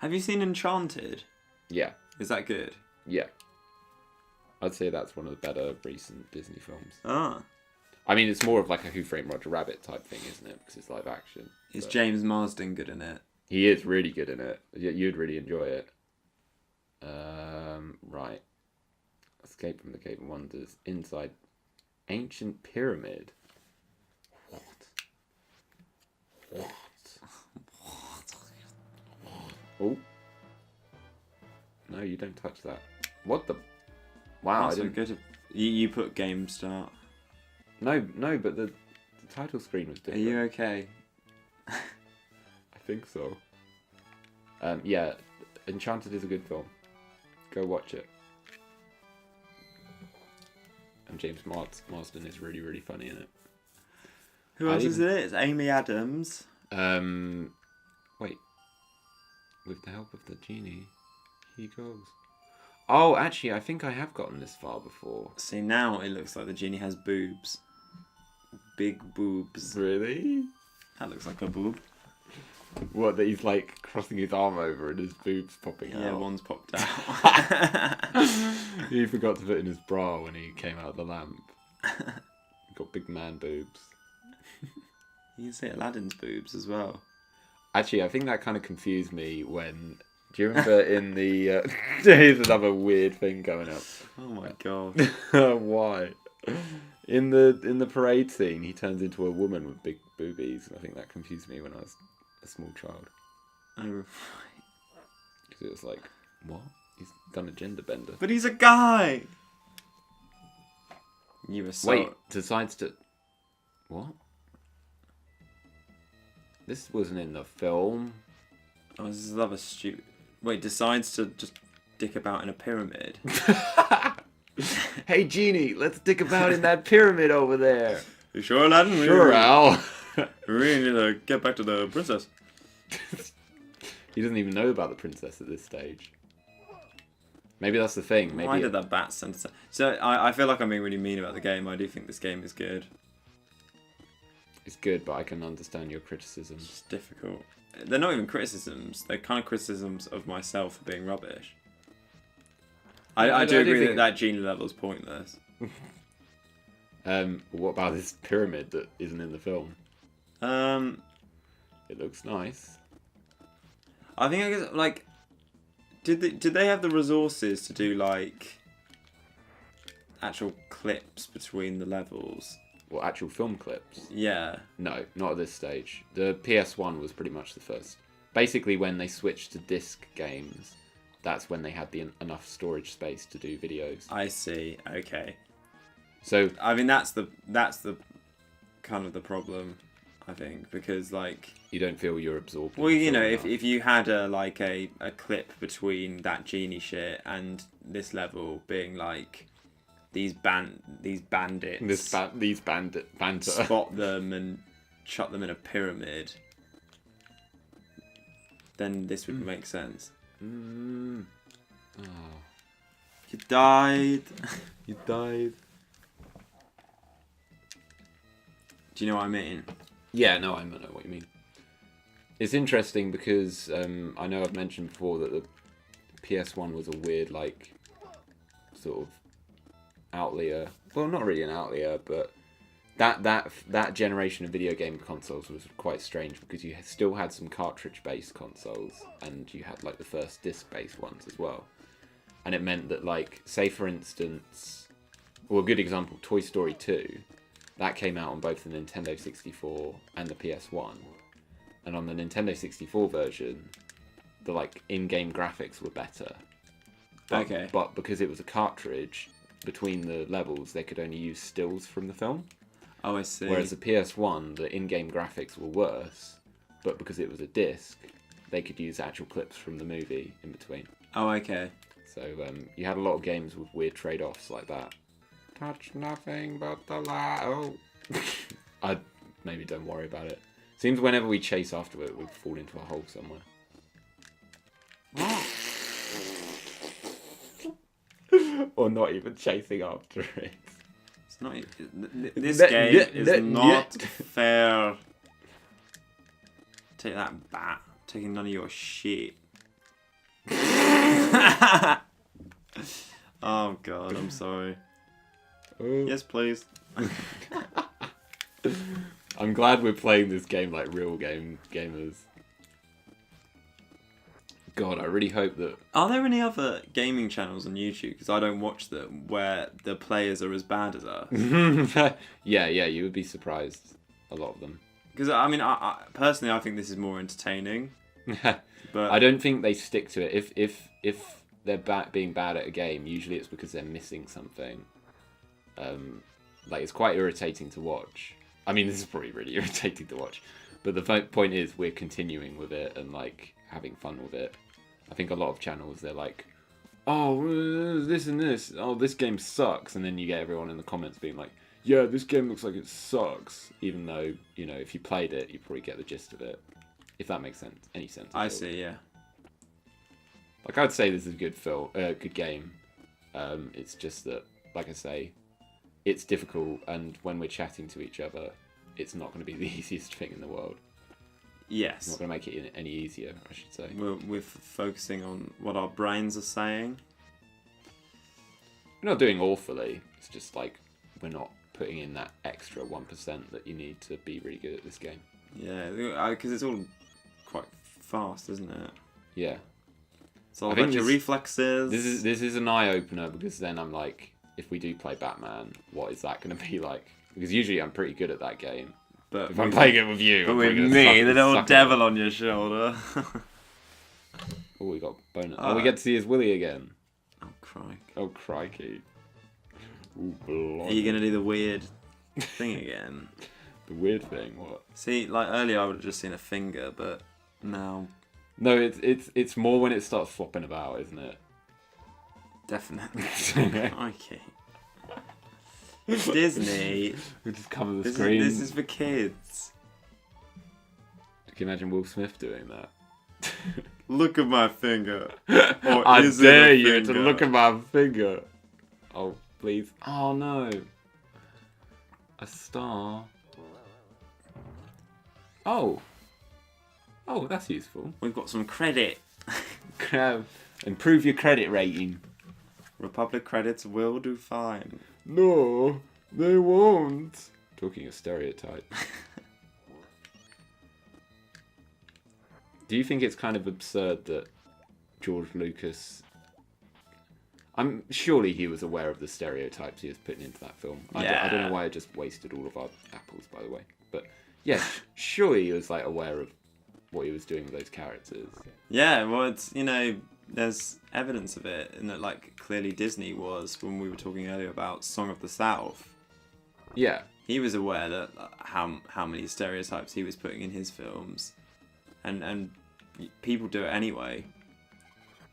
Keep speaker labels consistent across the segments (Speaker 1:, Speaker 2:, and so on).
Speaker 1: Have you seen Enchanted?
Speaker 2: Yeah.
Speaker 1: Is that good?
Speaker 2: Yeah. I'd say that's one of the better recent Disney films.
Speaker 1: Ah.
Speaker 2: I mean, it's more of like a Who Framed Roger Rabbit type thing, isn't it? Because it's live action.
Speaker 1: Is James Marsden good in it?
Speaker 2: He is really good in it. You'd really enjoy it. Right. Escape from the Cave of Wonders. Inside Ancient Pyramid. What? Oh. No, you don't touch that. What the... Wow,
Speaker 1: That's
Speaker 2: I didn't...
Speaker 1: good. You put game start.
Speaker 2: No, but the title screen was
Speaker 1: Are
Speaker 2: different.
Speaker 1: you okay?
Speaker 2: I think so. Yeah, Enchanted is a good film. Go watch it. And James Marsden is really, really funny in it.
Speaker 1: Who else is in it? It's Amy Adams.
Speaker 2: Wait. With the help of the genie, he goes. Oh, actually, I think I have gotten this far before.
Speaker 1: See, now it looks like the genie has boobs. Big boobs.
Speaker 2: Really?
Speaker 1: That looks like a boob.
Speaker 2: What, that he's like crossing his arm over and his boobs popping out?
Speaker 1: Yeah, one's popped out.
Speaker 2: He forgot to put in his bra when he came out of the lamp. Got big man boobs.
Speaker 1: You can see Aladdin's boobs as well.
Speaker 2: Actually, I think that kind of confused me when... Do you remember in the... Here's another weird thing going up.
Speaker 1: Oh my god.
Speaker 2: Why? In the parade scene, he turns into a woman with big boobies. And I think that confused me when I was a small child.
Speaker 1: Oh,
Speaker 2: Because it was like, what? He's done a gender bender.
Speaker 1: but he's a guy! You were so...
Speaker 2: Wait, decides to... What? This wasn't in the film.
Speaker 1: Oh, this is another stupid... Wait, decides to just dick about in a pyramid.
Speaker 2: Hey, Genie, let's dick about in that pyramid over there.
Speaker 1: You sure, Aladdin?
Speaker 2: Sure, Al.
Speaker 1: We really need to get back to the princess.
Speaker 2: He doesn't even know about the princess at this stage. Maybe that's the thing. Maybe
Speaker 1: Why did that bat send... So, I feel like I'm being really mean about the game. I do think this game is good.
Speaker 2: It's good, but I can understand your criticisms.
Speaker 1: It's difficult. They're not even criticisms. They're kind of criticisms of myself for being rubbish. I do agree that genie level is pointless.
Speaker 2: What about this pyramid that isn't in the film? It looks nice.
Speaker 1: I think, I guess, like... Did they have the resources to do, like... actual clips between the levels?
Speaker 2: Well, actual film clips?
Speaker 1: Yeah.
Speaker 2: No, not at this stage. The PS1 was pretty much the first. Basically, when they switched to disc games, that's when they had enough storage space to do videos.
Speaker 1: I see. Okay.
Speaker 2: So
Speaker 1: I mean, that's the kind of the problem, I think, because like
Speaker 2: you don't feel you're absorbed.
Speaker 1: Well, you know, if you had a clip between that genie shit and this level being like these bandits,
Speaker 2: these banter,
Speaker 1: spot them and chuck them in a pyramid, then this would make sense.
Speaker 2: Oh.
Speaker 1: You died.
Speaker 2: You died.
Speaker 1: Do you know what I mean?
Speaker 2: Yeah, no, I know what you mean. It's interesting because I know I've mentioned before that the PS1 was a weird, like, sort of outlier. Well, not really an outlier, but that generation of video game consoles was quite strange because you still had some cartridge-based consoles and you had, like, the first disc-based ones as well. And it meant that, like, say for instance, well, a good example, Toy Story 2, that came out on both the Nintendo 64 and the PS1. And on the Nintendo 64 version, the, like, in-game graphics were better.
Speaker 1: Okay.
Speaker 2: But because it was a cartridge, between the levels, they could only use stills from the film.
Speaker 1: Oh, I see.
Speaker 2: Whereas the PS1, the in-game graphics were worse, but because it was a disc, they could use actual clips from the movie in between.
Speaker 1: Oh, okay.
Speaker 2: So you had a lot of games with weird trade-offs like that. Touch nothing but the light. Oh. I maybe don't worry about it. Seems whenever we chase after it, we fall into a hole somewhere. Or not even chasing after it.
Speaker 1: It's not. This game is not fair. Take that, bat. Taking none of your shit. Oh god, I'm sorry.
Speaker 2: Oh.
Speaker 1: Yes, please.
Speaker 2: I'm glad we're playing this game like real gamers. God, I really hope that...
Speaker 1: Are there any other gaming channels on YouTube, because I don't watch them, where the players are as bad as us?
Speaker 2: yeah, you would be surprised. A lot of them.
Speaker 1: Because, I mean, I personally, I think this is more entertaining. But
Speaker 2: I don't think they stick to it. If they're being bad at a game, usually it's because they're missing something. Like, it's quite irritating to watch. I mean, this is probably really irritating to watch. But the point is, we're continuing with it and, like, having fun with it. I think a lot of channels, they're like, oh, this and this. Oh, this game sucks. And then you get everyone in the comments being like, yeah, this game looks like it sucks. Even though, you know, if you played it, you probably get the gist of it. If that makes sense. Any sense.
Speaker 1: I see, yeah.
Speaker 2: Like, I'd say this is a good game. It's just that, like I say, it's difficult. And when we're chatting to each other, it's not going to be the easiest thing in the world.
Speaker 1: Yes.
Speaker 2: It's not going to make it any easier, I should say.
Speaker 1: We're focusing on what our brains are saying.
Speaker 2: We're not doing awfully. It's just like we're not putting in that extra 1% that you need to be really good at this game.
Speaker 1: Yeah, because it's all quite fast, isn't it?
Speaker 2: Yeah.
Speaker 1: It's all about your reflexes.
Speaker 2: This is an eye-opener, because then I'm like, if we do play Batman, what is that going to be like? Because usually I'm pretty good at that game.
Speaker 1: But
Speaker 2: if I'm playing it with you,
Speaker 1: but with me, the little devil on your shoulder.
Speaker 2: Oh, we got bonus. Oh, we get to see his Willy again.
Speaker 1: Oh, crikey.
Speaker 2: Oh, crikey. Ooh,
Speaker 1: Are you going to do the weird thing again?
Speaker 2: The weird thing? What?
Speaker 1: See, like earlier I would have just seen a finger, but now...
Speaker 2: No, it's more when it starts flopping about, isn't it?
Speaker 1: Definitely. Crikey. Disney.
Speaker 2: We just cover the screen.
Speaker 1: This is for kids.
Speaker 2: Can you imagine Will Smith doing that?
Speaker 1: Look at my finger.
Speaker 2: Or I dare you to look at my finger. Oh, please. Oh, no. A star. Oh. Oh, that's useful.
Speaker 1: We've got some credit.
Speaker 2: Improve your credit rating.
Speaker 1: Republic credits will do fine.
Speaker 2: No, they won't. Talking a stereotype. Do you think it's kind of absurd that George Lucas... surely he was aware of the stereotypes he was putting into that film.
Speaker 1: Yeah.
Speaker 2: I don't know why I just wasted all of our apples, by the way. But yeah, surely he was like aware of what he was doing with those characters.
Speaker 1: Yeah, well, it's, you know, there's evidence of it, and that, like, clearly Disney was, when we were talking earlier about Song of the South.
Speaker 2: Yeah.
Speaker 1: He was aware that how many stereotypes he was putting in his films, and people do it anyway.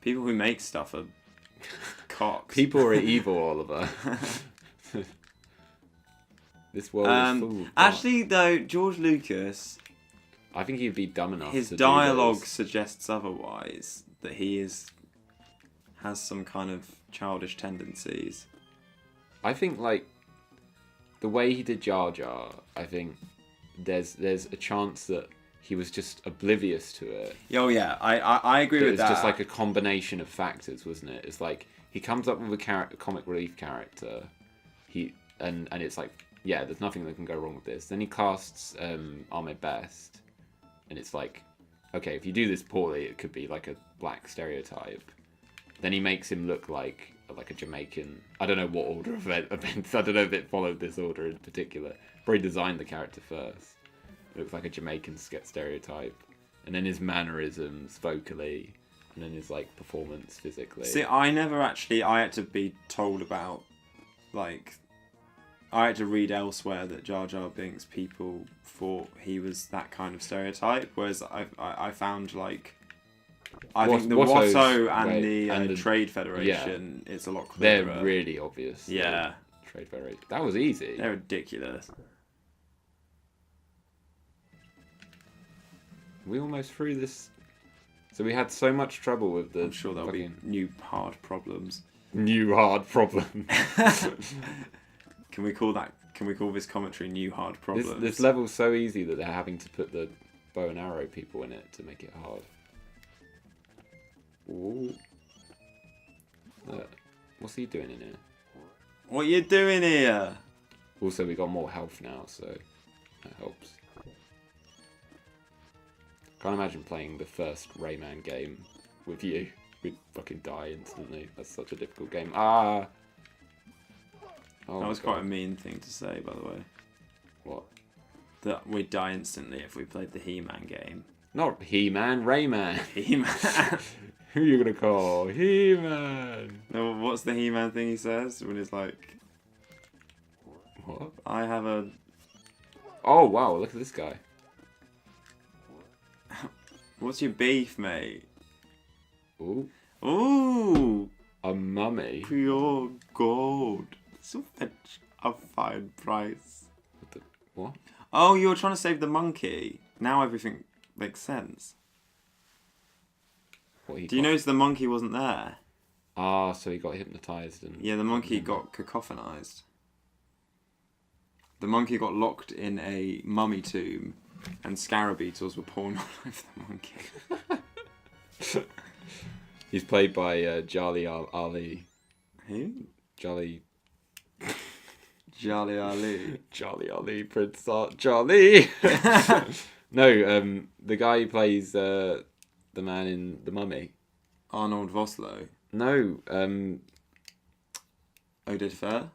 Speaker 1: People who make stuff are cocks.
Speaker 2: People are evil, Oliver. This world is full of
Speaker 1: actually, though, George Lucas,
Speaker 2: I think he'd be dumb enough.
Speaker 1: his
Speaker 2: to
Speaker 1: dialogue
Speaker 2: do this.
Speaker 1: suggests otherwise. That he has some kind of childish tendencies.
Speaker 2: I think, like, the way he did Jar Jar, I think there's a chance that he was just oblivious to it.
Speaker 1: Oh yeah, I agree with that.
Speaker 2: It's just like a combination of factors, wasn't it? It's like he comes up with a comic relief character, and it's like, yeah, there's nothing that can go wrong with this. Then he casts Ahmed Best, and it's like, okay, if you do this poorly, it could be like a black stereotype. Then he makes him look like a Jamaican. I don't know what order of events. I don't know if it followed this order in particular. Probably designed the character first. It looks like a Jamaican stereotype, and then his mannerisms vocally, and then his like performance physically.
Speaker 1: See, I never actually. I had to be told about, like, I had to read elsewhere that Jar Jar Binks people thought he was that kind of stereotype, whereas I found, like, I think the Watto and the Trade Federation, it's a lot clearer.
Speaker 2: They're really obvious.
Speaker 1: Yeah.
Speaker 2: Trade Federation. That was easy.
Speaker 1: They're ridiculous.
Speaker 2: We almost threw this. So we had so much trouble with the.
Speaker 1: I'm sure there'll be new hard problems.
Speaker 2: New hard problem.
Speaker 1: Can we call this commentary new hard problems?
Speaker 2: This level's so easy that they're having to put the bow and arrow people in it to make it hard. Ooh. Look, what's he doing in here?
Speaker 1: What you doing here?
Speaker 2: Also, we got more health now, so that helps. Can't imagine playing the first Rayman game with you. We'd fucking die instantly. That's such a difficult game. Ah! Oh
Speaker 1: That was quite a mean thing to say, by the way.
Speaker 2: What?
Speaker 1: That we'd die instantly if we played the He-Man game.
Speaker 2: Not He-Man, Rayman.
Speaker 1: He-Man.
Speaker 2: Who are you gonna call? He-Man.
Speaker 1: No, what's the He-Man thing he says when he's like,
Speaker 2: What?
Speaker 1: I have a...
Speaker 2: Oh wow! Look at this guy.
Speaker 1: What's your beef, mate?
Speaker 2: Ooh,
Speaker 1: Ooh!
Speaker 2: a mummy.
Speaker 1: Pure gold. So fetch a fine price.
Speaker 2: What?
Speaker 1: Oh, you were trying to save the monkey. Now everything makes sense.
Speaker 2: What he
Speaker 1: Do you
Speaker 2: got?
Speaker 1: notice the monkey wasn't there?
Speaker 2: Ah, so he got hypnotized and.
Speaker 1: Yeah, the monkey got cacophonized. The monkey got locked in a mummy tomb, and scarab beetles were pouring all over the monkey.
Speaker 2: He's played by Jali Ali.
Speaker 1: Who?
Speaker 2: Jolly
Speaker 1: Jolly Ali.
Speaker 2: Prince Jolly. No, the guy who plays the man in The Mummy.
Speaker 1: Arnold Vosloo.
Speaker 2: No,
Speaker 1: Oded Fair.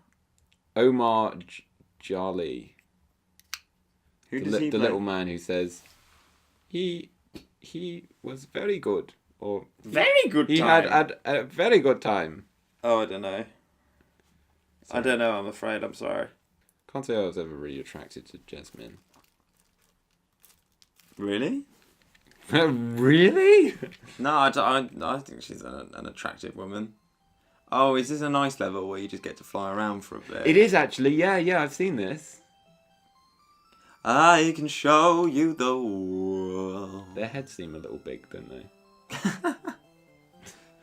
Speaker 2: Omar Jolly.
Speaker 1: Who
Speaker 2: The,
Speaker 1: does he
Speaker 2: the
Speaker 1: play?
Speaker 2: little man who says he was very good, or
Speaker 1: Very good
Speaker 2: he
Speaker 1: time.
Speaker 2: had a very good time.
Speaker 1: Oh, I don't know.
Speaker 2: Sorry.
Speaker 1: I don't know, I'm afraid. I'm sorry.
Speaker 2: Can't say I was ever really attracted to Jasmine.
Speaker 1: Really?
Speaker 2: Really?
Speaker 1: No, I think she's an attractive woman. Oh, is this a nice level where you just get to fly around for a bit?
Speaker 2: It is actually, yeah, I've seen this.
Speaker 1: I can show you the world.
Speaker 2: Their heads seem a little big, don't they?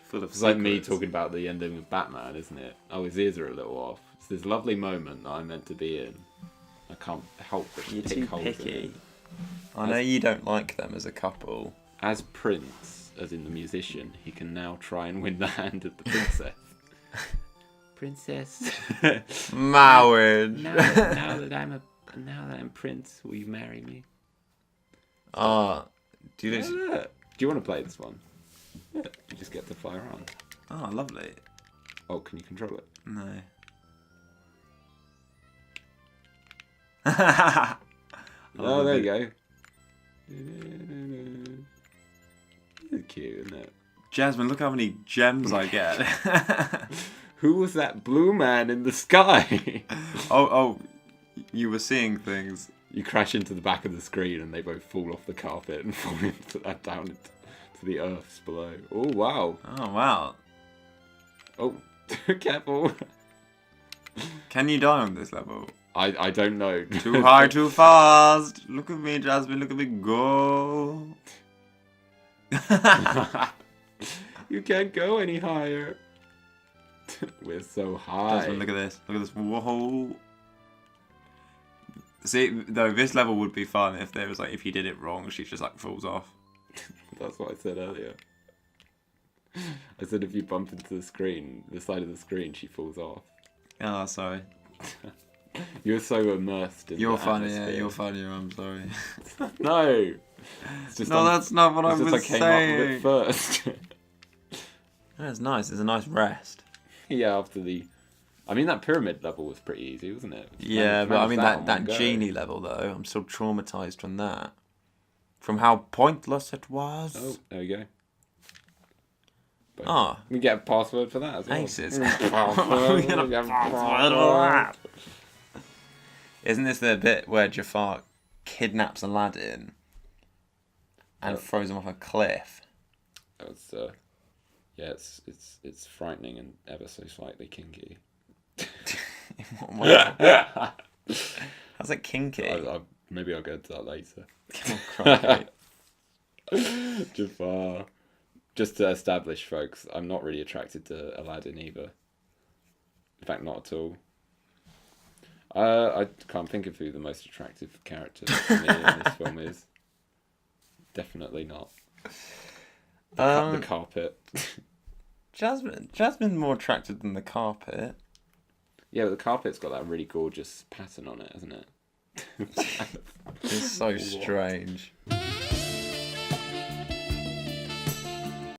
Speaker 1: Full of
Speaker 2: It's like me
Speaker 1: secrets.
Speaker 2: talking about the ending of Batman, isn't it? Oh, his ears are a little off. It's this lovely moment that I'm meant to be in. I can't help but
Speaker 1: You're
Speaker 2: pick
Speaker 1: too
Speaker 2: holes in
Speaker 1: picky.
Speaker 2: it.
Speaker 1: I know you don't like them as a couple.
Speaker 2: As Prince, as in the musician, he can now try and win the hand of the princess. Princess.
Speaker 1: Marriage.
Speaker 2: now that I'm Prince, will you marry me?
Speaker 1: Do you
Speaker 2: Do you want to play this one? Yeah, you just get to fly around.
Speaker 1: Oh, lovely.
Speaker 2: Oh, can you control it?
Speaker 1: No.
Speaker 2: Oh, there you go. It's cute, isn't it?
Speaker 1: Jasmine, look how many gems I get.
Speaker 2: Who was that blue man in the sky?
Speaker 1: Oh, you were seeing things.
Speaker 2: You crash into the back of the screen and they both fall off the carpet and fall down into the earths below. Oh, wow.
Speaker 1: Oh, wow.
Speaker 2: Oh, careful.
Speaker 1: Can you die on this level?
Speaker 2: I don't know.
Speaker 1: Too high, too fast. Look at me, Jasmine. Look at me go.
Speaker 2: You can't go any higher. We're so high.
Speaker 1: Jasmine, look at this. Look at this. Whoa. See, though, this level would be fun if there was like, if you did it wrong, she just like falls off.
Speaker 2: That's what I said earlier. I said if you bump into the screen, the side of the screen, she falls off.
Speaker 1: Oh, sorry.
Speaker 2: You're so immersed in
Speaker 1: You're
Speaker 2: the
Speaker 1: funny, yeah.
Speaker 2: atmosphere.
Speaker 1: You're funnier. I'm sorry.
Speaker 2: No. It's just
Speaker 1: No, that's not what I
Speaker 2: it's
Speaker 1: was
Speaker 2: just I came
Speaker 1: saying.
Speaker 2: up with it first.
Speaker 1: That's nice. It's a nice rest.
Speaker 2: Yeah, after the... I mean, that pyramid level was pretty easy, wasn't it?
Speaker 1: Yeah, but I mean
Speaker 2: on
Speaker 1: that
Speaker 2: one go.
Speaker 1: genie level though, I'm still traumatized from that. From how pointless it was.
Speaker 2: Oh, there we go. But
Speaker 1: Ah,
Speaker 2: we get a password for that as well.
Speaker 1: aces.
Speaker 2: Password.
Speaker 1: We get a
Speaker 2: We get
Speaker 1: password for that. Isn't this the bit where Jafar kidnaps Aladdin and throws him off a cliff?
Speaker 2: It's, yeah, it's frightening and ever so slightly kinky.
Speaker 1: How's it kinky?
Speaker 2: Maybe I'll get to that later.
Speaker 1: Oh, crikey.
Speaker 2: Jafar. Just to establish, folks, I'm not really attracted to Aladdin either. In fact, not at all. I can't think of who the most attractive character for me in this film is. Definitely not. The carpet.
Speaker 1: Jasmine's more attractive than the carpet.
Speaker 2: Yeah, but the carpet's got that really gorgeous pattern on it, hasn't it?
Speaker 1: It's so strange.